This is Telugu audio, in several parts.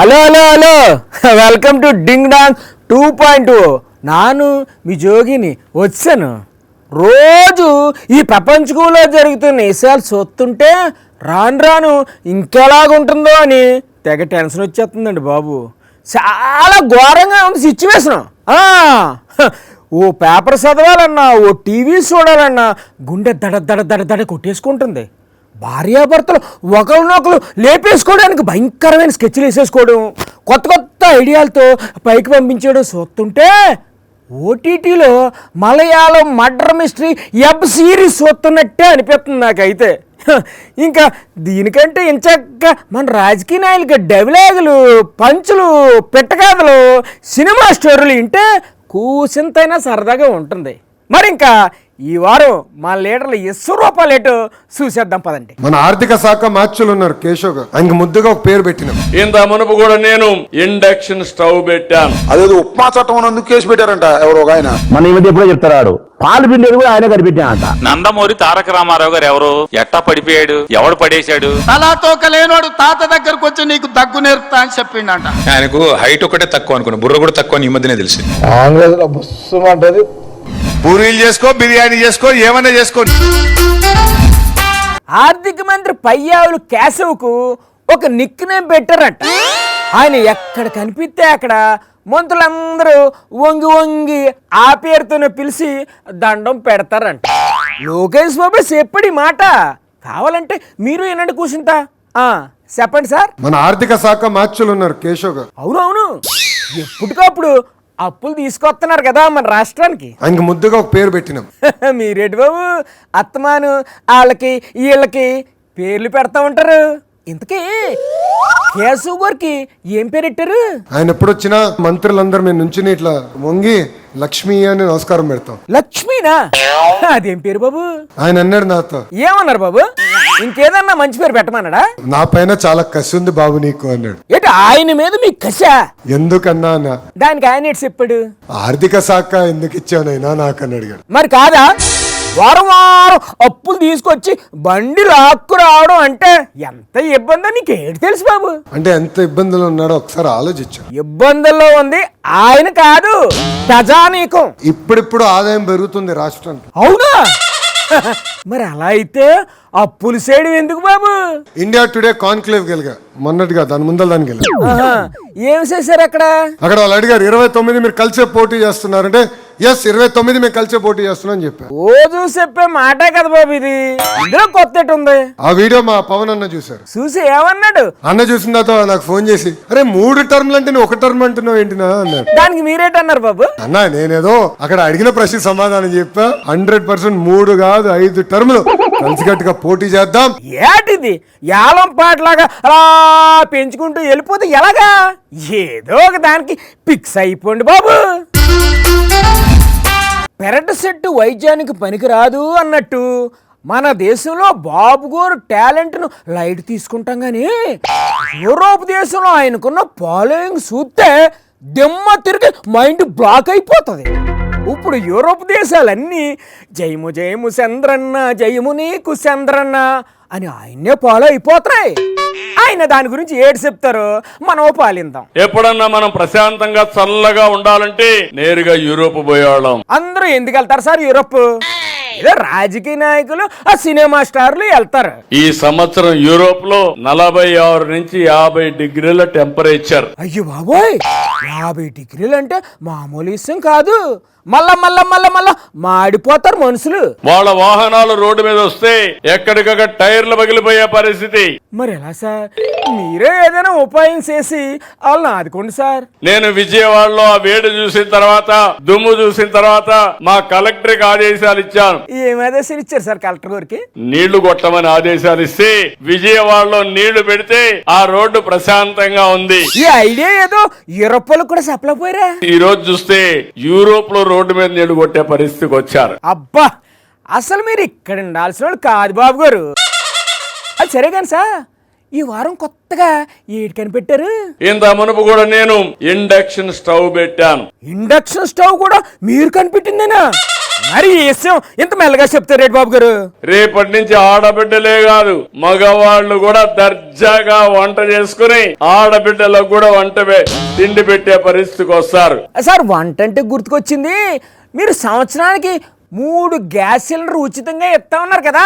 Hello hello hello welcome to ding dong 2.0. నాను మీ జోగిని వచ్చాను. రోజు ఈ ప్రపంచంలో జరుగుతున్న విషయాలు చూస్తుంటే రాను రాను ఇంకెలాగుంటుందో అని తెగ టెన్షన్ వచ్చేస్తుందండి బాబు. చాలా ఘోరంగా ఉంది సిచ్యువేషన్. ఓ పేపర్ చదవాలన్నా, ఓ టీవీ చూడాలన్నా గుండె దడ దడ దడ దడ కొట్టేసుకుంటుంది. భార్యాభర్తలు ఒకరినొకరు లేపేసుకోవడానికి భయంకరమైన స్కెచ్లు వేసేసుకోవడం, కొత్త కొత్త ఐడియాలతో పైకి పంపించడం చూస్తుంటే ఓటీటీలో Malayalam murder mystery web series చూస్తున్నట్టే అనిపిస్తుంది నాకైతే. ఇంకా దీనికంటే ఇంచక్క మన రాజకీయ నాయకులకి డైలాగులు, పంచులు, పెట్టకథలు, సినిమా స్టోరీలు వింటే కూసింతైనా సరదాగా ఉంటుంది. మరి ఇంకా ఈ వారం మా లీడర్లు రూపాయలు ఎటు చూసేద్దాం పదండి. మన ఆర్థిక శాఖ మార్చులు ఉన్నారు కేశవ్ గారు, ఆయనకి ముద్దుగా ఒక పేరు పెట్టినాం. ఇంత మునుపు కూడా నేను ఇండక్షన్ స్టవ్ పెట్టాను. అదేదో ఉప్మా చట్టం అందుకు కేసు పెట్టారంట ఎవరో ఆయన. మన ఈ మధ్య ఎప్పుడో చెప్తాడు, పాలు పిండేది కూడా ఆయన కనిపెట్టాడంట. నందమూరి తారక రామారావు గారు ఎవరు, ఎట్టా పడిపోయాడు, ఎవడు పడేశాడు? తలాతోక లేనోడు తాత దగ్గరకు వచ్చి నీకు దగ్గు నేర్పుతా అని చెప్పిండంట. ఆయనకు హైట్ ఒకటే తక్కువ అనుకున్నా, బుర్ర కూడా తక్కువ ఈ మధ్యనే తెలిసి. కాంగ్రెస్ లో బుస్సుమంటది. పూరీలు చేసుకో, బిర్యానీ చేసుకో, ఏమైనా చేసుకో. ఆర్థిక మంత్రి పయ్యావులు కేశవ్కు ఒక నిక్ నేమ్ పెట్టారట. ఆయన ఎక్కడ కనిపిస్తే అక్కడ మంత్రులందరూ వంగి వంగి ఆ పేరుతోనే పిలిచి దండం పెడతారంట. లోకేష్ బాబు చెప్పడి మాట కావాలంటే మీరు వినండి కూర్చుంటా. చెప్పండి సార్. మన ఆర్థిక శాఖ మార్చులు ఉన్నారు కేశవ్ గారు. అవునవును, ఎప్పటికప్పుడు అప్పులు తీసుకొస్తున్నారు కదా మన రాష్ట్రానికి. ఆయనకి ముద్దుగా ఒక పేరు పెట్టినాం. మీరేంటి బాబు అత్తమాను వాళ్ళకి వీళ్ళకి పేర్లు పెడతా ఉంటారు. ఇంతకీ కేశవ్ గారికి ఏం పేరు పెట్టారు? ఆయన ఎప్పుడు వచ్చినా మంత్రులందరూ మేము నుంచి ఇట్లా వంగి లక్ష్మి అని నమస్కారం పెడతాం. లక్ష్మీనా? అదేం పేరు బాబు? ఆయన అన్నాడు నాతో. ఏమన్నారు బాబు? ఇంకేదన్నా మంచి పేరు పెట్టమన్నాడా? నా పైన చాలా కసి ఉంది బాబు నీకు అన్నాడు. ఏంటి ఆయన మీద మీ కసా? ఎందుకన్నా అన్న. దానికి ఆయన ఏంటి చెప్పాడు? ఆర్థిక శాఖ ఎందుకు ఇచ్చానైనా నాకు అని అడిగాడు. మరి కాదా, వారం వారం అప్పులు తీసుకొచ్చి బండి లాక్కు రావడం అంటే ఎంత ఇబ్బందో నీకేంటి తెలుసు బాబు? అంటే ఎంత ఇబ్బందులు ఉన్నాడో ఒకసారి ఆలోచించాను. ఇబ్బందుల్లో ఉంది ఆయన కాదు, ప్రజానీకం. ఇప్పుడిప్పుడు ఆదాయం పెరుగుతుంది రాష్ట్రానికి. అవునా? మరి అలా అయితే అప్పులు చేయడం ఎందుకు బాబు? ఇండియా టుడే కాన్క్లేవ్ గెలిగా మొన్నటిగా, దాని ముందర దానికి వెళ్ళా. ఏం చేశారు అక్కడ? అక్కడ వాళ్ళు అడిగారు 29 మీరు కలిసే పోటీ చేస్తున్నారంటే ఎస్ 29 మేము కలిసే పోటీ చేస్తున్నాం అని చెప్పారు. రోజు చెప్పే మాటే కదా బాబు ఇది, ఇందులో కొత్త ఉంది. ఆ వీడియో మా పవన్ అన్న చూసారు. చూసి ఏమన్నాడు? అన్న చూసిన తర్వాత నాకు ఫోన్ చేసి, అరే 3 టర్మ్లు అంటే నువ్వు 1 టర్మ్ అంటున్నావు ఏంటినా అన్నాడు. దానికి మీరేటన్నారు బాబు? అన్న నేనేదో అక్కడ అడిగిన ప్రశ్న సమాధానం చెప్పా. 100% 3 కాదు 5 టర్ములు కలిసికట్టుగా పోటీ చేద్దాం. ఏటిది యాలం పాటలాగా అలా పెంచుకుంటూ వెళ్ళిపోతే ఎలాగా? ఏదో ఒక దానికి ఫిక్స్ అయిపోండి బాబు. పెరటి సెట్టు వైద్యానికి పనికిరాదు అన్నట్టు మన దేశంలో బాబు గారు టాలెంట్ను లైట్ తీసుకుంటాం కానీ యూరోప్ దేశంలో ఆయనకున్న ఫాలోయింగ్ చూస్తే దిమ్మ తిరిగి మైండ్ బ్లాక్ అయిపోతుంది. ఇప్పుడు యూరోప్ దేశాలన్నీ జయము జయము చంద్రన్న, జయము నీకు చంద్రన్న అని ఆయన్నే ఫాలో అయిపోతున్నాయి. ఆయన దాని గురించి ఏడు చెప్తారో మనం పాలిందాం. ఎప్పుడన్నా మనం ప్రశాంతంగా చల్లగా ఉండాలంటే నేరుగా యూరోప్ పోయేవాళ్ళం. అందరూ ఎందుకు వెళ్తారు సార్ యూరోప్? ఏదో రాజకీయ నాయకులు, ఆ సినిమా స్టార్లు వెళ్తారు. ఈ సంవత్సరం యూరోప్ లో 46 నుంచి 50 డిగ్రీల టెంపరేచర్. అయ్యో బాబోయ్, 50 డిగ్రీలు అంటే మామూలు విషయం కాదు. మళ్ళా మళ్ళా మళ్ళా మళ్ళా మాడిపోతారు మనుషులు. వాళ్ళ వాహనాలు రోడ్డు మీద వస్తే ఎక్కడికక్కడ టైర్లు పగిలిపోయే పరిస్థితి. మరి ఎలా సార్? మీరే ఏదైనా ఉపాయం చేసి వాళ్ళని ఆదుకోండి సార్. నేను విజయవాడలో ఆ వేడి చూసిన తర్వాత, దుమ్ము చూసిన తర్వాత మా కలెక్టర్కి ఆదేశాలు ఇచ్చాను. ఏం ఆదేశాలు ఇచ్చారు సార్ కలెక్టర్ గారికి? నీళ్లు కొట్టమని ఆదేశాలు ఇస్తే విజయవాడలో నీళ్లు పెడితే ఆ రోడ్డు ప్రశాంతంగా ఉంది. ఈ ఐడియా ఏదో యూరోప్ కూడా చెప్పలేకపోయారా? ఈ రోజు చూస్తే యూరోప్ లో రోడ్డు మీద నీళ్లు కొట్టే పరిస్థితికి వచ్చారు. అబ్బా, అసలు మీరు ఇక్కడ ఉండాల్సిన వాళ్ళు కాదు బాబు గారు. అది సరే కానీ సార్, ఈ వారం కొత్తగా ఏడు కనిపెట్టారు? ఇంత మునుపు కూడా నేను ఇండక్షన్ స్టవ్ పెట్టాను. ఇండక్షన్ స్టవ్ కూడా మీరు కనిపెట్టిందేనా? మరి ఈ విషయం ఇంత మెల్లగా చెప్తారేటి బాబు గారు? రేపటి నుంచి ఆడబిడ్డలే కాదు మగవాళ్ళు కూడా దర్జాగా వంట చేసుకుని ఆడబిడ్డలకు కూడా తిండి పెట్టే పరిస్థితికి వస్తారు. సార్ వంట అంటే గుర్తుకొచ్చింది, మీరు సంవత్సరానికి 3 గ్యాస్ సిలిండర్ ఉచితంగా ఇస్తా ఉన్నారు కదా,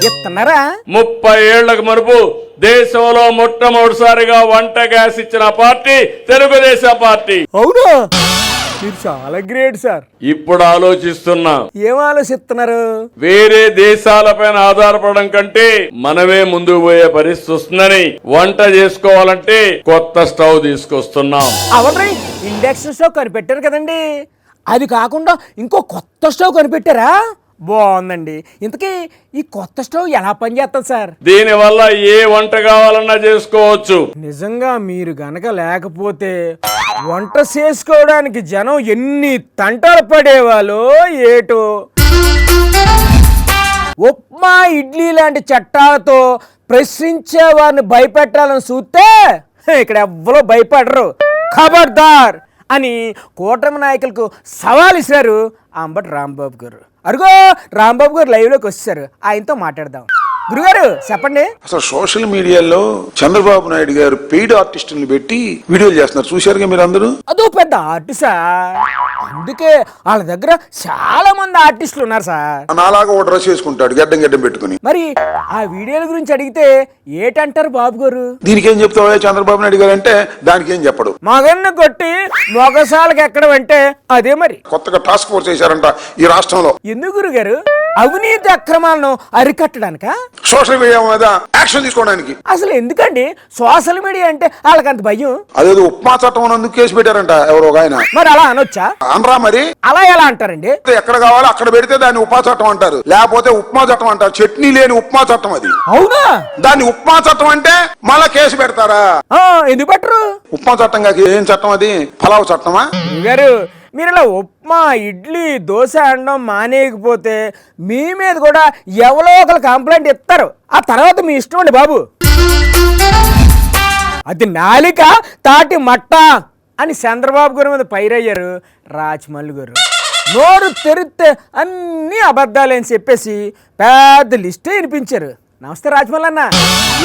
ఇస్తున్నారా? 30 ఏళ్లకు మునుపు దేశంలో మొట్టమొదటిసారిగా వంట గ్యాస్ ఇచ్చిన పార్టీ తెలుగుదేశం పార్టీ. అవును, మీరు చాలా గ్రేట్ సార్. ఇప్పుడు ఆలోచిస్తున్నా, ఏం ఆలోచిస్తున్నారు? వేరే దేశాలపైన ఆధారపడడం కంటే మనమే ముందుకు పోయే పరిస్థితి వస్తుందని వంట చేసుకోవాలంటే కొత్త స్టవ్ తీసుకొస్తున్నాం. అవన్నీ ఇండక్షన్ స్టవ్ కనిపెట్టారు కదండి, అది కాకుండా ఇంకో కొత్త స్టవ్ కనిపెట్టారా? బాగుందండి. ఇంతకీ ఈ కొత్త స్టవ్ ఎలా పనిచేస్తుంది సార్? దీని వల్ల ఏ వంట కావాలన్నా చేసుకోవచ్చు. నిజంగా మీరు గనక లేకపోతే వంట చేసుకోవడానికి జనం ఎన్ని తంటాలు పడేవాళ్ళో ఏటో. ఉప్మా ఇడ్లీ లాంటి చట్టాలతో ప్రశ్నించే వారిని భయపెట్టాలని చూస్తే ఇక్కడ ఎవ్వరూ భయపడరు. ఖబర్దార్ అని కూటమి నాయకులకు సవాల్ ఇచ్చారు అంబటి రాంబాబు గారు. అరుగో రాంబాబు గారు లైవ్ లోకి వచ్చారు, ఆయనతో మాట్లాడదాం. గురుగారు చెప్పండి. అసలు సోషల్ మీడియాలో చంద్రబాబు నాయుడు గారు పెయిడ్ ఆర్టిస్టులను పెట్టి వీడియోలు చేస్తున్నారు, చూశారుగా మీరు అందరూ. అదో పెద్ద ఆర్టిస్ట్ సార్, అందుకే వాళ్ళ దగ్గర చాలా మంది ఆర్టిస్టులు ఉన్నారు సార్. నాలాగా ఒక డ్రెస్ వేసుకుంటాడు గడ్డం పెట్టుకుని. మరి ఆ వీడియోల గురించి అడిగితే ఏటంటారు బాబు గారు? దీనికి ఏం చెప్తావా చంద్రబాబు నాయుడు గారు అంటే దానికి ఏం చెప్పడు. మగన్ను కొట్టి మొగసాలకు ఎక్కడం అంటే అదే మరి. కొత్తగా టాస్క్ ఫోర్స్ చేశారంట ఈ రాష్ట్రంలో. ఎందుకు గురుగారు? అవినీతి అక్రమాలను అరికట్టడానిక? సోషల్ మీడియా మీద యాక్షన్ తీసుకోవడానికి. అసలు ఎందుకండి సోషల్ మీడియా అంటే వాళ్ళకంత భయం? అదేదో ఉప్మా చట్టం అందుకు కేసు పెట్టారంట ఎవరో ఒక ఆయన. మరి అలా అనొచ్చా? అనరా మరి. అలా ఎలా అంటారండి? ఎక్కడ కావాలో అక్కడ పెడితే దాన్ని ఉప్మా చట్టం అంటారు, లేకపోతే ఉప్మా చట్టం అంటారు. చట్నీ లేని ఉప్మా చట్టం అది. అవునా? దాన్ని ఉప్మా చట్టం అంటే మళ్ళా కేసు పెడతారా? ఎందుకు పెట్టరు? ఉప్మా చట్టం కాక ఏం చట్టం అది? పలావ్ చట్టమా? గారు మీరు ఇలా ఉప్మా ఇడ్లీ దోశ అనడం మానేయకపోతే మీ మీద కూడా ఎవరో ఒకరు కంప్లైంట్ ఇస్తారు. ఆ తర్వాత మీ ఇష్టం అండి బాబు. అది నాలిక తాటి మట్ట అని చంద్రబాబు గారి మీద పైరయ్యారు రాజమల్లి గారు. నోరు తెరిస్తే అన్ని అబద్ధాలని చెప్పేసి పెద్ద లిస్టే వినిపించారు. నమస్తే రాజమల్లి అన్న,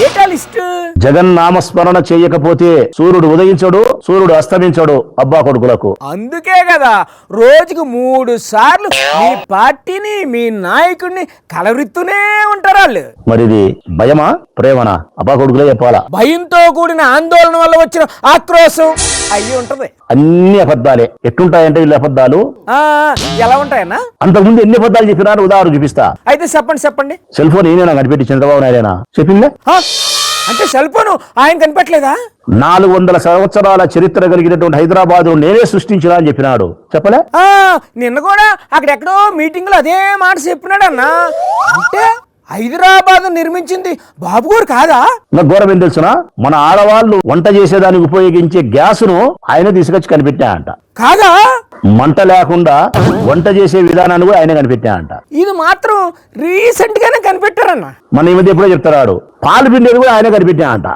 ఏటా లిస్ట్? జగన్ నామస్మరణ చేయకపోతే సూర్యుడు ఉదయించడు, సూర్యుడు అస్తమించడు అబ్బా కొడుకులకు. అందుకే కదా రోజుకు 3 సార్లు మీ పార్టీని మీ నాయకుడిని కలవరిస్తూనే ఉంటారు వాళ్ళు. మరి ఇది భయమా ప్రేమనా? అబ్బా కొడుకులే చెప్పాలా. భయంతో కూడిన ఆందోళన వల్ల వచ్చిన ఆక్రోశం అయ్యి ఉంటది. అన్ని అబద్ధాలే. ఎట్లుంటాయంటే వీళ్ళ అబద్ధాలు ఎలా ఉంటాయన్నా? అంతకుముందు ఎన్ని అబద్ధాలు చెప్పినారు ఉదాహరణ చూపిస్తా. అయితే చెప్పండి. సెల్ ఫోన్ ఈయన కనిపెట్టి చంద్రబాబు నాయుడేనా చెప్పిందే? అంటే సెల్ ఫోన్ ఆయన కనిపెట్టలేదా? 400 సంవత్సరాల చరిత్ర కలిగినటువంటి హైదరాబాద్ నేనే సృష్టించినా అని చెప్పినాడు, చెప్పలే? నిన్న కూడా అక్కడెక్కడో మీటింగ్ లో అదే మాట చెప్పినాడు అన్న. అంటే హైదరాబాద్ నిర్మించింది బాబు గారు కాదా? నాకు ఘోరం ఏం తెలుసునా, మన ఆడవాళ్ళు వంట చేసేదానికి ఉపయోగించే గ్యాస్ ను ఆయన తీసుకొచ్చి కనిపెట్టాయంట. కాదా? మంట లేకుండా వంట చేసే విధానాన్ని కూడా ఆయన కనిపెట్టాయంట. ఇది మాత్రం రీసెంట్ గానే కనిపెట్టారన్న. మన ఈ మధ్య ఎప్పుడో చెప్తాడు పాలు పిండేది కూడా ఆయన కనిపెట్టాయంట.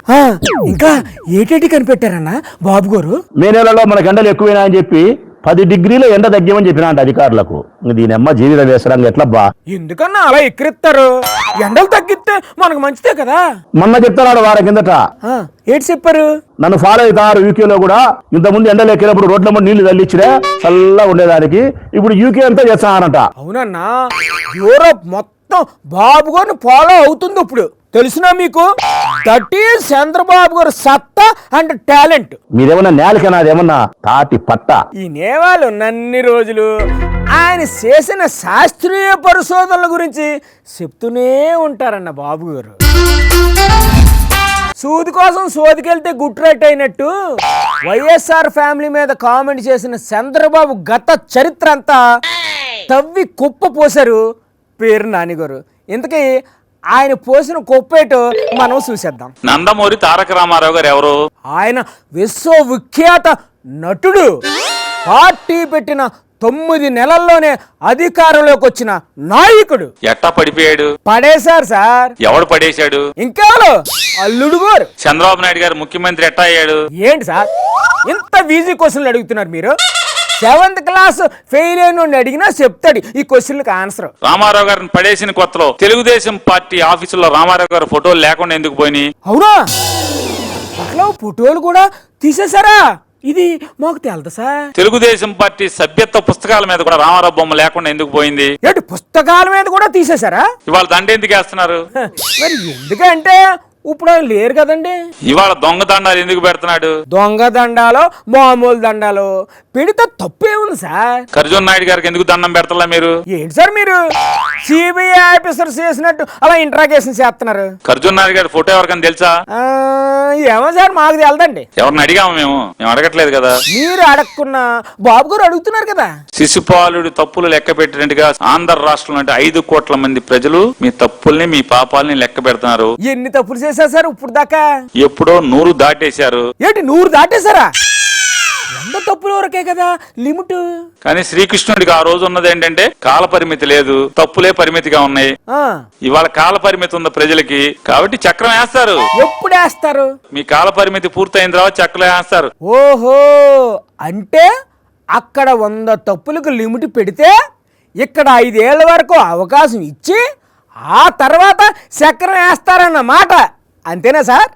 ఇంకా ఏటేటి కనిపెట్టారన్న బాబు గారు? మే నెలలో మనకు ఎండలు ఎక్కువైనా అని చెప్పి 10 డిగ్రీల ఎండ తగ్గమని చెప్పినా అంట అధికారులకు. దీనమ్మ జీవిత వేసరంగా ఎట్లబ్బా? ఎందుకన్నా అలా ఎక్కిరిస్తారు? ఎండలు తగ్గిస్తే మనకు మంచిదే కదా. మొన్న చెప్తున్నాడు వారి కిందట. ఏంటి చెప్పారు? నన్ను ఫాలో అవుతారు యూకేలో కూడా. ఇంతకుముందు ఎండలు ఎక్కినప్పుడు రోడ్ల ముందు నీళ్లు తల్లిచ్చిరే చల్లగా ఉండేదానికి, ఇప్పుడు యూకే అంతా చేస్తానంట. అవునన్నా, యూరోప్ మొత్తం బాబు గారిని ఫాలో అవుతుంది ఇప్పుడు. తెలుసునా మీకు? దట్ ఈజ్ చంద్రబాబు గారు సత్తా అండ్ టాలెంట్. మీరేమన్నా నేలకనా అదేమన్నా తాటి పట్ట? ఈ నేవాళ్ళు ఉన్నన్ని రోజులు ఆయన చేసిన శాస్త్రీయ పరిశోధనల గురించి చెప్తూనే ఉంటారన్న బాబు గారు. సూది కోసం సోదికెళ్తే గుడ్ రైట్ అయినట్టు వైఎస్ఆర్ ఫ్యామిలీ మీద కామెంట్ చేసిన చంద్రబాబు గత చరిత్ర అంతా తవ్వి కుప్ప పోసారు పేరు నానిగారు. ఇంతకీ ఆయన పోసిన కుప్పేటో మనం చూసేద్దాం. నందమూరి తారక రామారావు గారు ఎవరు? ఆయన విశ్వవిఖ్యాత నటుడు. పార్టీ పెట్టిన 9 నెలల్లోనే అధికారంలోకి వచ్చిన నాయకుడు. ఎట్టా పడిపోయాడు? పడేశారు సార్. ఎవడు పడేశాడు? ఇంకెవరు? అల్లుడు గారు. చంద్రబాబు నాయుడు గారు ముఖ్యమంత్రి ఎట్టా అయ్యాడు? ఏంటి సార్ ఇంత ఈజీ క్వశ్చన్లు అడుగుతున్నారు మీరు? 7th క్లాస్ ఫెయిల్ అయిన అడిగినా చెప్తాడు ఈ క్వశ్చన్లకు ఆన్సర్. రామారావు గారిని పడేసిన కొత్తలో తెలుగుదేశం పార్టీ ఆఫీసులో రామారావు గారి ఫోటోలు లేకుండా ఎందుకు పోయినాయి? అవునా, అట్లా ఫోటోలు కూడా తీసేశారా? ఇది మాకు తెలదు సార్. తెలుగుదేశం పార్టీ సభ్యత్వ పుస్తకాల మీద కూడా రామారావు బొమ్మ లేకుండా ఎందుకు పోయింది? ఏంటి పుస్తకాల మీద కూడా తీసేశారా? ఇవాళ దండ ఎందుకు వేస్తున్నారు? మరి ఎందుకంటే ఇప్పుడు ఆయన లేరు కదండి. ఇవాళ దొంగ దండాలు ఎందుకు పెడుతున్నాడు? దొంగ దండాలు మామూలు దండాలు పెడితే తప్పే ఉంది సార్. కర్జున్ నాయుడు గారికి ఎందుకు దండం పెడతలా మీరు? ఏంటి సార్ మీరు సిబిఐ ఆఫీసర్ చేసినట్టు అలా ఇంట్రాగేషన్ చేస్తున్నారు? కర్జున్ నాయుడు గారి ఫోటో ఎవరికైనా తెలుసా? ఏమో సార్ మాకు తెలదండి. ఎవరిని అడిగాము మేము అడగట్లేదు కదా. మీరు అడగకున్నా బాబు గారు అడుగుతున్నారు కదా. శిశుపాలుడి తప్పులు లెక్క పెట్టినట్టుగా ఆంధ్ర రాష్ట్రంలో అంటే 5 కోట్ల మంది ప్రజలు మీ తప్పుల్ని మీ పాపాలని లెక్క పెడుతున్నారు. ఎన్ని తప్పులు చేశారు సార్ ఇప్పుడు దాకా? ఎప్పుడో 100 దాటేశారు. ఏంటి 100 దాటేశారా? 100 తప్పుల వరకే కదా లిమిట్. కానీ శ్రీకృష్ణుడికి ఆ రోజు ఉన్నది ఏంటంటే కాల పరిమితి లేదు, తప్పులే పరిమితిగా ఉన్నాయి. ఇవాళ కాల పరిమితి ఉంది ప్రజలకి, కాబట్టి చక్రం వేస్తారు. ఎప్పుడు వేస్తారు? మీ కాల పరిమితి పూర్తయిన తర్వాత చక్రం వేస్తారు. ఓహో, అంటే అక్కడ 100 తప్పులకు లిమిట్ పెడితే ఇక్కడ 5 ఏళ్ల వరకు అవకాశం ఇచ్చి ఆ తర్వాత చక్రం వేస్తారన్న మాట, అంతేనా సార్?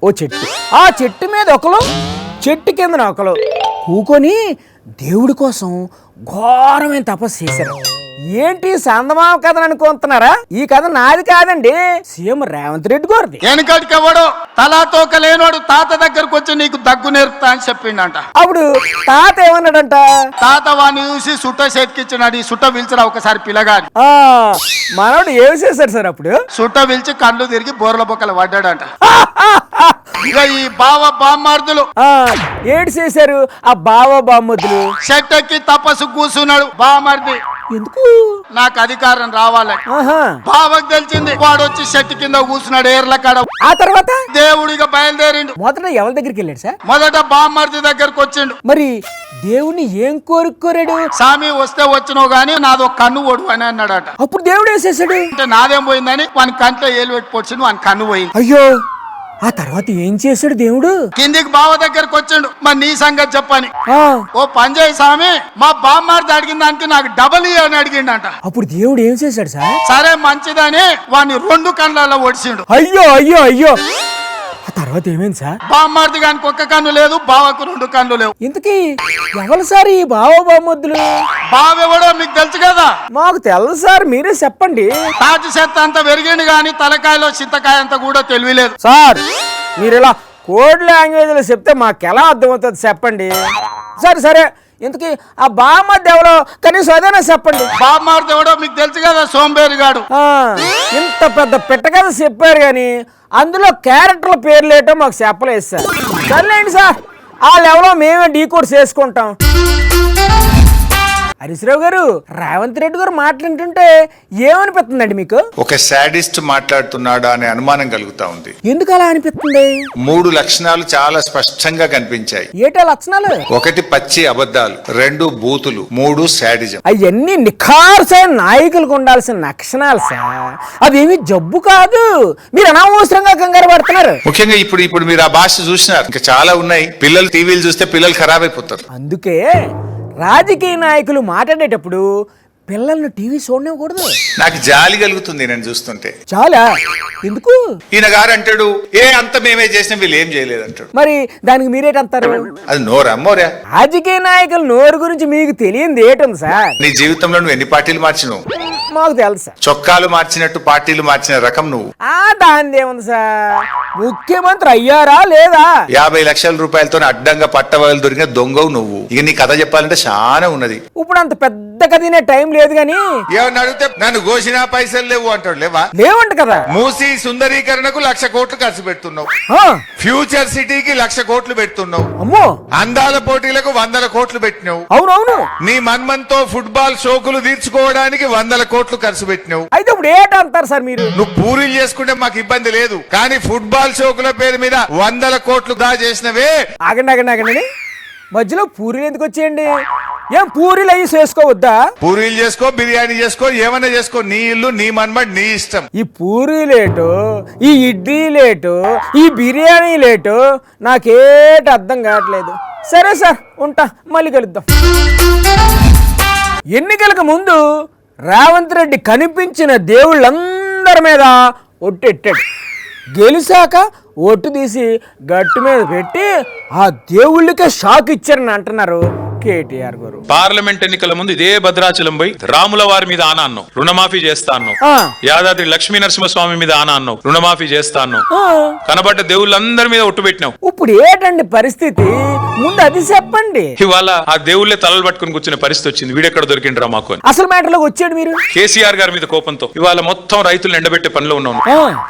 ఓ చెట్టు, ఆ చెట్టు మీద ఒకరు, చెట్టు కిందన ఒకరు కూకొని దేవుడి కోసం ఘోరమైన తపస్సు చేశారు. ఏంటి సందమామ కథను అనుకుంటున్నారా? ఈ కథ నాది కాదండి, సీఎం రేవంత్ రెడ్డి గారిది. వెనకటికెవడో తలాతోక లేనోడు తాత దగ్గరకు వచ్చి నీకు దగ్గు నేర్పుతా అని చెప్పిండంట. అప్పుడు తాత ఏమన్నాడంట? తాత వాడిని చూసి సుట్ట చేతికిచ్చినాడు. ఈ సుట్ట పిలిచిన ఒకసారి పిల్లగాని. మనోడు ఏమి చేశాడు సార్? అప్పుడు సుట్ట పిలిచి కళ్ళు తిరిగి బోర్ల బొక్కలు పడ్డాడంట. ఇక ఈ బావ బామ్మార్దులు ఏడు చేశారు ఆ బావ బామ్మద్దులు? చెట్టెక్కి తపస్సు కూర్చున్నాడు బామ్మర్ది. ఎందుకు? నాకు అధికారం రావాలి. బావకు తెలిసింది, వాడు వచ్చి చెట్టు కింద కూర్చున్నాడు ఏర్ల కాడ. ఆ తర్వాత దేవుడిగా బయలుదేరిండు. మొదట ఎవరి దగ్గరికి వెళ్ళాడు సార్? మొదట బామ్మర్ది దగ్గరకు వచ్చిండు. మరి దేవుని ఏం కోరుకోరాడు? స్వామి వస్తే వచ్చినావు గానీ నాదో కన్ను ఓడు అని అన్నాడట. అప్పుడు దేవుడు వేసేసాడు. అంటే నాదేం పోయిందని వాని కంట్లో ఏలు పెట్టి పొడిచిండు, వాని కన్ను పోయింది. అయ్యో, ఆ తర్వాత ఏం చేశాడు దేవుడు? కిందికి బావ దగ్గరకు వచ్చిండు. మరి నీ సంగతి చెప్పని. ఓ పంజయ్ స్వామి, మా బామ్మార్ది అడిగిన దానికి నాకు డబల్ అని అడిగిండంట. అప్పుడు దేవుడు ఏం చేశాడు సార్? సరే మంచిదని వాడిని 2 కళ్ళల్లో ఒడిచిండు. అయ్యో అయ్యో అయ్యో, ఆ తర్వాత ఏమైంది సార్? బామ్మార్ది గానికి 1 కన్ను లేదు, బావకు 2 కన్ను లేవు. ఇంతకీ ఎవరు సార్ ఈ బావ బామ్మద్దులు? బావెవడో మీకు తెలుసు కదా? మాకు తెలుసు సార్, మీరే చెప్పండి. తాటి చెత్త అంత పెరిగిండు గాని తలకాయలో చింతకాయ అంత కూడా తెలియలేదు సార్. మీరు ఇలా కోడ్ లాంగ్వేజ్ లో చెప్తే మాకు ఎలా అర్థమవుతుంది చెప్పండి. సరే సరే, ఇంతకీ ఆ బామ్మద్ది ఎవరో కనీసం అదేనా చెప్పండి. బామ్మార్ది ఎవడో మీకు తెలుసు కదా, సోంబేరిగాడు. ఇంత పెద్ద పెట్టకథ చెప్పారు కానీ అందులో క్యారెక్టర్ల పేర్లు ఏంటో మాకు చెప్పలేదు సార్. సర్లేండి సార్, వాళ్ళు ఎవరో మేమే డీకోడ్ చేసుకుంటాం. హరీశ్రావు గారు, రేవంత్ రెడ్డి గారు మాట్లాడుతుంటే ఏమనిపిస్తుందండి మీకు? ఒక శాడిస్ట్ మాట్లాడుతున్నాడా అనే అనుమానం కలుగుతా ఉంది. ఎందుకు అలా అనిపిస్తుంది? 3 లక్షణాలు చాలా స్పష్టంగా కనిపించాయి. ఏటా లక్షణాలు? 1 పచ్చి అబద్ధాలు, 2 బూతులు, 3 శాడిజం. అవన్నీ నిఖార్సైన నాయకులకు ఉండాల్సిన లక్షణాలు సార్. అదేమి జబ్బు కాదు, మీరు అనవసరంగా కంగారు పడుతున్నారు. ముఖ్యంగా ఇప్పుడు మీరు ఆ భాష చూసినారు, ఇంకా చాలా ఉన్నాయి. పిల్లలు టీవీలు చూస్తే పిల్లలు ఖరాబ్ అయిపోతారు. అందుకే రాజకీయ నాయకులు మాట్లాడేటప్పుడు పిల్లల్ని టీవీ చూడనివ్వకూడదు. నాకు జాలి కలుగుతుంది నేను చూస్తుంటే. చాలా? ఎందుకు? ఈయన గారు అంటాడు, అంత మేమే చేసిన వీళ్ళు ఏం చేయలేదు అంటాడు. మరి దానికి మీరేటంటారు? అది నోరమ్మోరా. రాజకీయ నాయకుల నోరు గురించి మీకు తెలియంది ఏటుంది సార్? నీ జీవితంలో నువ్వు ఎన్ని పార్టీలు మార్చినావు? మాకు తెలుసా. చొక్కాలు మార్చినట్టు పార్టీలు మార్చిన రకం నువ్వు. దాని ఏముంది సార్, ముఖ్యమంత్రి అయ్యారా లేదా? 50 లక్షల రూపాయలతో అడ్డంగా పట్టవలు దొరికిన దొంగవు నువ్వు. ఇక నీ కథ చెప్పాలంటే చాలా ఉన్నది. ఇప్పుడు అంత పెద్ద కథనే టైం లేదు గాని ఏమన్నా అడిగితే నన్ను ఘోషణ పైసలు లేవు అంటాడు. లేవా? లేవంట కదా. మూసి సుందరీకరణకు 1,00,000 కోట్లు ఖర్చు పెడుతున్నావు. ఫ్యూచర్ సిటీకి 1,00,000 కోట్లు పెడుతున్నావు. అమ్మో, అందాల పోటీలకు 100 కోట్లు పెట్టినావు. అవునవును. నీ మన్మంతో ఫుట్బాల్ షోకులు తీర్చుకోవడానికి 100 కోట్లు ఖర్చు పెట్టినావు. అయితే ఇప్పుడు ఏటంటారు సార్ మీరు? నువ్వు పూరీలు చేసుకుంటే మాకు ఇబ్బంది లేదు, కానీ ఫుట్బాల్ షోకుల పేరు మీద 100 కోట్లు దా చేసినవే. ఆగండి ఆగండి ఆగండి, మధ్యలో పూరీలు ఎందుకు వచ్చేయండి? ఏం పూరీలు అయ్యి చేసుకోవద్దా? పూరీలు చేసుకో, బిర్యానీ చేసుకో, ఏమైనా చేసుకో, నీ ఇల్లు నీ మనబడి నీ ఇష్టం. ఈ పూరీ లేటు, ఈ ఇడ్లీ లేటు, ఈ బిర్యానీ లేటు నాకేటి అర్థం కావట్లేదు. సరే సార్, ఉంటా, మళ్ళీ కలుద్దాం. ఎన్నికలకు ముందు రేవంత్ రెడ్డి కనిపించిన దేవుళ్ళందరి మీద ఒట్టెట్టాడు. గెలిచాక ఒట్టు తీసి గట్టు మీద పెట్టి ఆ దేవుళ్ళకే షాక్ ఇచ్చారని అంటున్నారు కేటీఆర్ గారు. పార్లమెంట్ ఎన్నికల ముందు ఇదే భద్రాచలం పోయి రాముల వారి మీద ఆనా అన్నావు, రుణమాఫీ చేస్తా అన్నావు. యాదాద్రి లక్ష్మీ నరసింహస్వామి మీద ఆనా అన్నావు, రుణమాఫీ చేస్తా అన్నావు. కనబడ్డ దేవుళ్ళందరి మీద ఒట్టు పెట్టినావు. ఇప్పుడు ఏంటండి పరిస్థితి? ముందు అది చెప్పండి. ఇవాళ ఆ దేవుళ్ళే తలలు పట్టుకుని కూర్చునే పరిస్థితి వచ్చింది. వీడెక్కడ దొరికిండ్రా మాకు అని. అసలు మ్యాటర్లోకి వచ్చాడు మీరు. కేసీఆర్ గారి మీద కోపంతో ఇవాళ మొత్తం రైతులు ఎండబెట్టే పనిలో ఉన్నాను.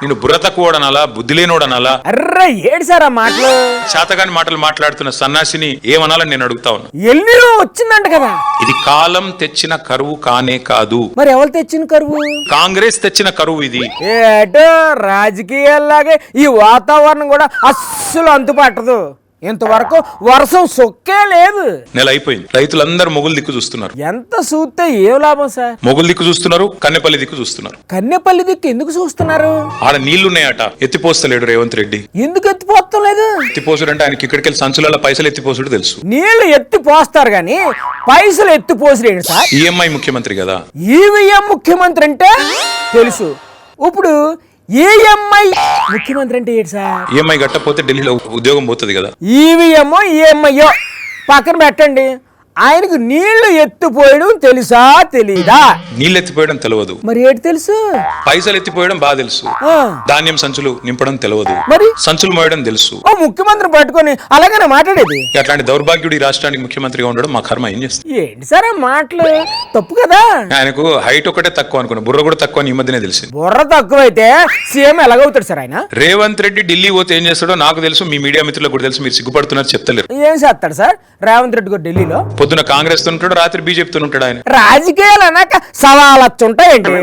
నేను బుర్ర తక్కువడనాలా, బుద్ధి లేనోడనాలా? అర్రే ఏడు సార్ ఆ మాటలు. శాతగాని మాటలు మాట్లాడుతున్న సన్నాసిని ఏమనాలని నేను అడుగుతా ఉన్నా. ఎల్లిరో వచ్చిందంట కదా. ఇది కాలం తెచ్చిన కరువు కానే కాదు. మరి ఎవరు తెచ్చిన కరువు? కాంగ్రెస్ తెచ్చిన కరువు ఇది. ఏటో రాజకీయాల్లాగే ఈ వాతావరణం కూడా అస్సలు అంతుపట్టదు. ఇంతవరకు వర్షం సొక్కే లేదు. నెల అయిపోయింది, రైతులందరూ మొగులు దిక్కు చూస్తున్నారు. ఎంత చూస్తే ఏం లాభం సార్? మొగులు దిక్కు చూస్తున్నారు, కన్నెపల్లి దిక్కు చూస్తున్నారు. కన్నెపల్లి దిక్కు ఎందుకు చూస్తున్నారు? ఆడ నీళ్లున్నాయట, ఎత్తిపోస్తలేడు రేవంత్ రెడ్డి. ఎందుకు ఎత్తిపోతాం లేదు? ఎత్తిపోసుడు అంటే ఆయనకి ఇక్కడికి సంచుల పైసలు ఎత్తిపోసుడు తెలుసు. నీళ్లు ఎత్తి పోస్తారు గాని పైసలు ఎత్తి పోసిరేండి సార్. ఈఎంఐ ముఖ్యమంత్రి కదా. ఈవీఎం ముఖ్యమంత్రి అంటే తెలుసు. ఇప్పుడు ఈఎంఐ ముఖ్యమంత్రి అంటే ఏంటి సార్? ఈఎంఐ కట్టకపోతే ఢిల్లీలో ఉద్యోగం పోతుంది కదా. ఈవీఎం ఈఎంఐయో పక్కన పెట్టండి. ఆయనకు నీళ్లు ఎత్తిపోయడం తెలుసా తెలీదా? నీళ్ళు ఎత్తిపోయడం తెలియదు. మరి ఏంటి తెలుసు? పైసలు ఎత్తిపోయడం బాగా తెలుసు. ధాన్యం సంచులు నింపడం తెలియదు. మరి సంచులు మోయడం తెలుసు. ఓ ముఖ్యమంత్రి పట్టుకొని అలాగనే మాట్లాడేది. అట్లాంటి దౌర్భాగ్యుడు ఈ రాష్ట్రానికి ముఖ్యమంత్రిగా ఉండడం మా కర్మ. ఏం చేస్తుంది? ఏంటి సార్ ఆ మాటలు? తప్పు కదా. ఆయనకు హైట్ ఒకటే తక్కువ అనుకున్నా, బుర్ర కూడా తక్కువ అని ఈ మధ్యనే తెలిసింది. బుర్ర తక్కువైతే సీఎం ఎలాగవుతాడు సార్ ఆయన? రేవంత్ రెడ్డి ఢిల్లీ పోతే ఏం చేస్తాడో నాకు తెలుసు, మీ మీడియా మిత్రులకు కూడా తెలుసు. మీరు సిగ్గుపడుతున్నారు, చెప్తలేరు. ఏం చేస్తాడు సార్ రేవంత్ రెడ్డి గారు ఢిల్లీలో? పొద్దున కాంగ్రెస్ తో ఉంటాడు, రాత్రి బీజేపీతో ఉంటాడు. ఆయన రాజకీయాలు అన్నాక సవాలచ్చు ఉంటాయండి.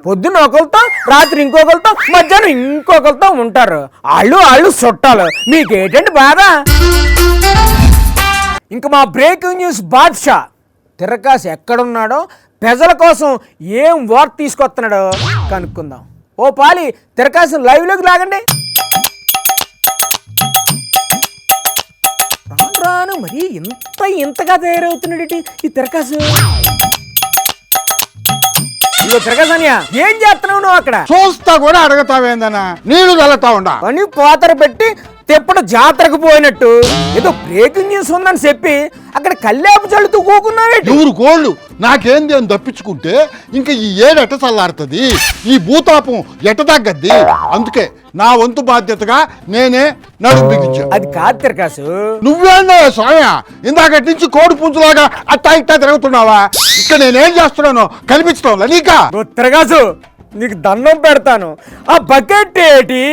పొద్దున్న ఒకరితో, రాత్రి ఇంకొకరితో, మధ్యాహ్నం ఇంకొకరితో ఉంటారు. వాళ్ళు చుట్టాలు. మీకేంటండి బాధ? ఇంకా మా బ్రేకింగ్ న్యూస్ బాద్షా తిరకాసు ఎక్కడున్నాడో, ప్రజల కోసం ఏం వార్త తీసుకొస్తున్నాడో కనుక్కుందాం. ఓ పాలి తిరకాసు లైవ్లోకి లాగండి. రాను మరి ఇంతగా తయారవుతున్నాడు ఈ తిరకాసు. ఇదిగో తిరకాసనియా, ఏం చేస్తున్నావు నువ్వు అక్కడ? చూస్తా కూడా అడగతావేందనా? నీళ్లు చల్లుతా ఉండా అని పోతర పెట్టి తెప్పుడు జాతరకు పోయినట్టు ఏదో బ్రేకింగ్ న్యూస్ ఉందని చెప్పి అక్కడ కల్లేపు చల్లుతూ కూకున్నావేంటి? నూరు కోళ్ళు నాకేంది అని తప్పించుకుంటే ఇంకా ఈ ఏడు ఎట్ట చల్లారుతుంది, ఈ భూతాపం ఎట్ట తగ్గద్ది. అందుకే నా వంతు బాధ్యతగా నేనే నడుము బిగించా. అది కాదు తిరకాసు. నువ్వేందా స్వామి, ఇందాక నుంచి కోడి పుంజులాగా అట్టా ఇట్టా తిరుగుతున్నావా? ఇక్కడ నేనేం చేస్తున్నానో కనిపించడం నీకా? తిరగాసు, నీకు దండం పెడతాను. ఆ బకెట్ ఏటి,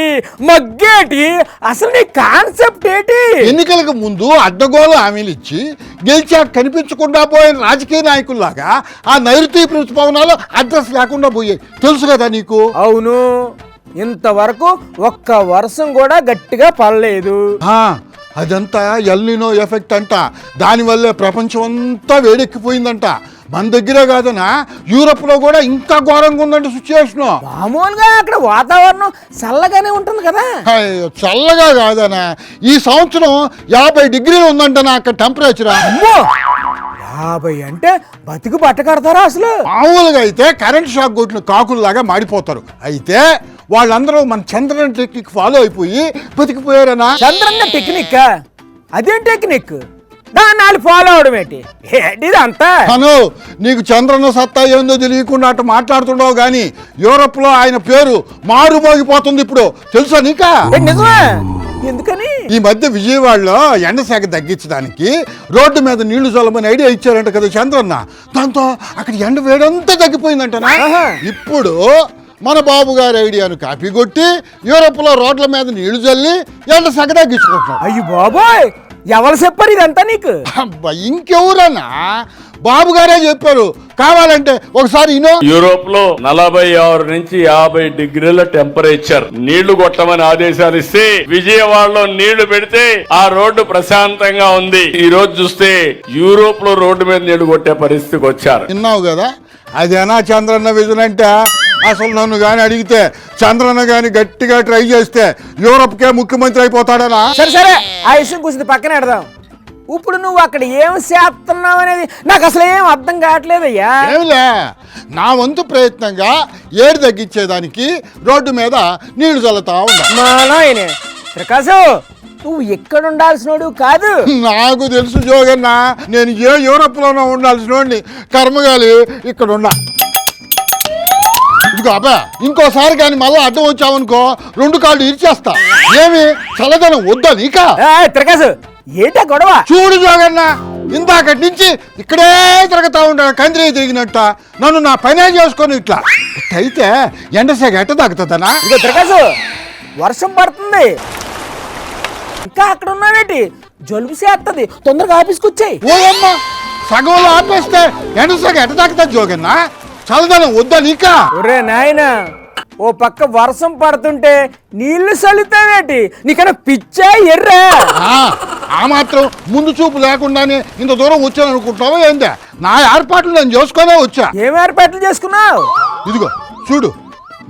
మగ్గేటి, అసలు నీ కాన్సెప్ట్ ఏంటి? ఎన్నికలకు ముందు అడ్డగోలు హామీలు ఇచ్చి గెలిచా కనిపించకుండా పోయిన రాజకీయ నాయకుల్లాగా ఆ నైరుతి ప్రతిభవనాలు అడ్రస్ లేకుండా పోయాయి. తెలుసు కదా నీకు? అవును, ఇంతవరకు ఒక్క వర్షం కూడా గట్టిగా పడలేదు. అదంతా ఎల్నినో ఎఫెక్ట్ అంట. దానివల్లే ప్రపంచం అంతా వేడెక్కిపోయిందంట. మన దగ్గరే కాదనా, యూరోప్ లో కూడా ఇంకా ఘోరంగా ఉందంట సిచ్యువేషన్. మామూలుగా అక్కడ వాతావరణం చల్లగానే ఉంటుంది కదా. చల్లగా కాదనా, ఈ సంవత్సరం 50 డిగ్రీలు ఉందంట అక్కడ టెంపరేచర్. 50 అంటే బతికి బట్ట కడతారా అసలు? మామూలుగా అయితే కరెంట్ షాక్ కొట్టిన కాకుల్లాగా మాడిపోతారు. అయితే వాళ్ళందరూ మన చంద్రన్ టెక్నిక్ ఫాలో అయిపోయి బతికిపోయారనా? చంద్రన్న టెక్నిక్? అదేం టెక్నిక్? దాన్ని ఫాలో అవడం ఏంటి? అంతా అను, నీకు చంద్రన్న సత్తా ఏందో తెలియకుండా అటు మాట్లాడుతుండవు గాని యూరోప్ లో ఆయన పేరు మారుమోగిపోతుంది ఇప్పుడు. తెలుసా నీకా? నిజమే. ఎందుకని? ఈ మధ్య విజయవాడలో ఎండ శాఖ తగ్గించడానికి రోడ్డు మీద నీళ్లు చల్లమని ఐడియా ఇచ్చారంట కదా చంద్రన్న. దాంతో అక్కడ ఎండ వేడంతా తగ్గిపోయిందంటనా. ఇప్పుడు మన బాబు గారి ఐడియాను కాపీ కొట్టి యూరోప్ లో రోడ్ల మీద నీళ్లు చల్లి ఎండ శాఖ తగ్గించుకుంటున్నాం. అయ్యి బాబోయ్, ఎవరు చెప్పారు ఇదంతా నీకు? ఇంకెవరన్నా? బాబు గారే చెప్పారు. కావాలంటే ఒకసారి ఇనో. యూరోప్ లో 46 నుంచి 50 డిగ్రీల టెంపరేచర్. నీళ్లు కొట్టమని ఆదేశాలు ఇస్తే విజయవాడలో నీళ్లు పెడితే ఆ రోడ్డు ప్రశాంతంగా ఉంది. ఈ రోజు చూస్తే యూరోప్ లో రోడ్డు మీద నీళ్లు కొట్టే పరిస్థితికి వచ్చారు. విన్నావు కదా, అదేనా చంద్రన్న విజన్ అంటే? అసలు నన్ను గాని అడిగితే చంద్రన్న గాని గట్టిగా ట్రై చేస్తే యూరోప్కే ముఖ్యమంత్రి అయిపోతాడనా? సరే సరే, ఆ విషయం కూర్చుంది పక్కన పెడదాం. ఇప్పుడు నువ్వు అక్కడ ఏం చేస్తున్నావు అనేది నాకు అసలు ఏం అర్థం కావట్లేదయ్యా. ఏమిలే, నా వంతు ప్రయత్నంగా ఏడు తగ్గించేదానికి రోడ్డు మీద నీళ్లు చల్లుతా ఉన్నా. మా నాయనే ప్రకాశం, నువ్వు ఎక్కడ ఉండాల్సినోడు కాదు. నాకు తెలుసు జోగన్న, నేను ఏ యూరోప్ లోనో ఉండాల్సిన కర్మగాలి ఇక్కడ ఉన్నా. ఇదిగో అబ్బా, ఇంకోసారి కానీ మళ్ళీ అడ్డం వచ్చావనుకో 2 కాళ్ళు ఇరిచేస్తా. ఏమి చల్లదనం వద్దా నీక? ప్రకాశ్, ఏంటా గొడవ? చూడు జోగన్న, ఇందాకటి నుంచి ఇక్కడే తిరుగుతా ఉంటాడు కందిరీ తిరిగినట్ట. నన్ను నా పనే చేసుకొని ఇట్లా అయితే ఎండసేగ ఎట్ట తగ్గుతుందనా? ఇదిగో ప్రకాశ్, వర్షం పడుతుంది, ఇంకా అక్కడ ఉన్నావేటి? జలుబు చేస్తుంది, తొందరగా ఆఫీస్కి వచ్చాయి. ఓయమ్మ, సగంలో ఆపేస్తే ఎండసేగ ఎట్ట తగ్గుతుంది జోగన్న? చల్లదనం వద్దా నీక? ఒరే నాయనా, ఓ పక్క వర్షం పడుతుంటే నీళ్లు చల్లుతావేటి? నీకన్నా పిచ్చా ఎర్రా? ఆ మాత్రం ముందు చూపు లేకుండానే ఇంత దూరం వచ్చాను అనుకుంటున్నావా ఏందే? నా ఏర్పాట్లు నేను చేసుకునే వచ్చా. ఏం ఏర్పాట్లు చేసుకున్నావు? ఇదిగో చూడు,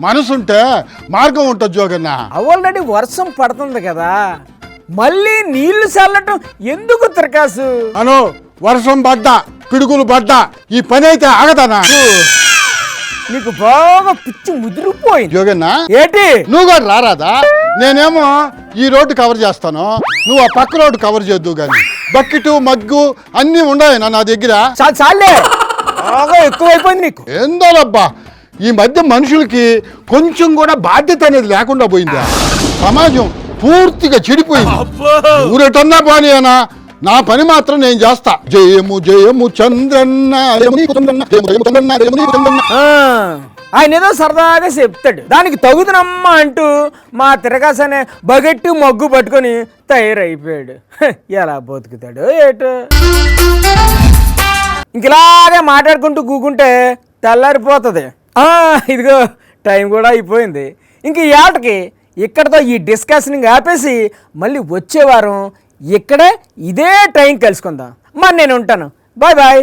మనసుంటే మార్గం ఉంటుంది జోగన్న. ఆల్రెడీ వర్షం పడుతుంది కదా, మళ్ళీ నీళ్లు చల్లటం ఎందుకు ప్రకాశు? అను, వర్షం పడ్డా పిడుగులు పడ్డా ఈ పని అయితే ఆగదనా? నీకు బాగా పిచ్చి ముదిరిపోయింది జోగన్న. ఏంటి? నువ్వు కూడా రారాదా? నేనేమో ఈ రోడ్డు కవర్ చేస్తాను, నువ్వు ఆ పక్క రోడ్డు కవర్ చేద్దు గాని. బకెట్ మగ్గు అన్నీ ఉన్నాయి నా దగ్గర. చాలే, బాగా ఎక్కువైపోయింది నీకు. ఏందోలబ్బా, ఈ మధ్య మనుషులకి కొంచెం కూడా బాధ్యత అనేది లేకుండా పోయిందా? సమాజం పూర్తిగా చెడిపోయింది. ఊరేటన్నా పోనీయనా, నా పని మాత్రం నేను చేస్తా. జయము జయము చంద్రన్న, ఆయన ఏదో సరదాగా చెప్తాడు, దానికి తగుదనమ్మా అంటూ మా తిరగాస అనే బకెట్టు మగ్గు పట్టుకొని తయారైపోయాడు. ఎలా బతుకుతాడు ఏటో. ఇంకలాగే మాట్లాడుకుంటూ కూకుంటే తెల్లారిపోతుంది. ఇదిగో టైం కూడా అయిపోయింది. ఇంక ఈ ఆటకి ఇక్కడతో ఈ డిస్కషనింగ్ ఆపేసి మళ్ళీ వచ్చే వారం ఇక్కడే ఇదే టైం కలుసుకుందాం. మరి నేను ఉంటాను. Bye bye.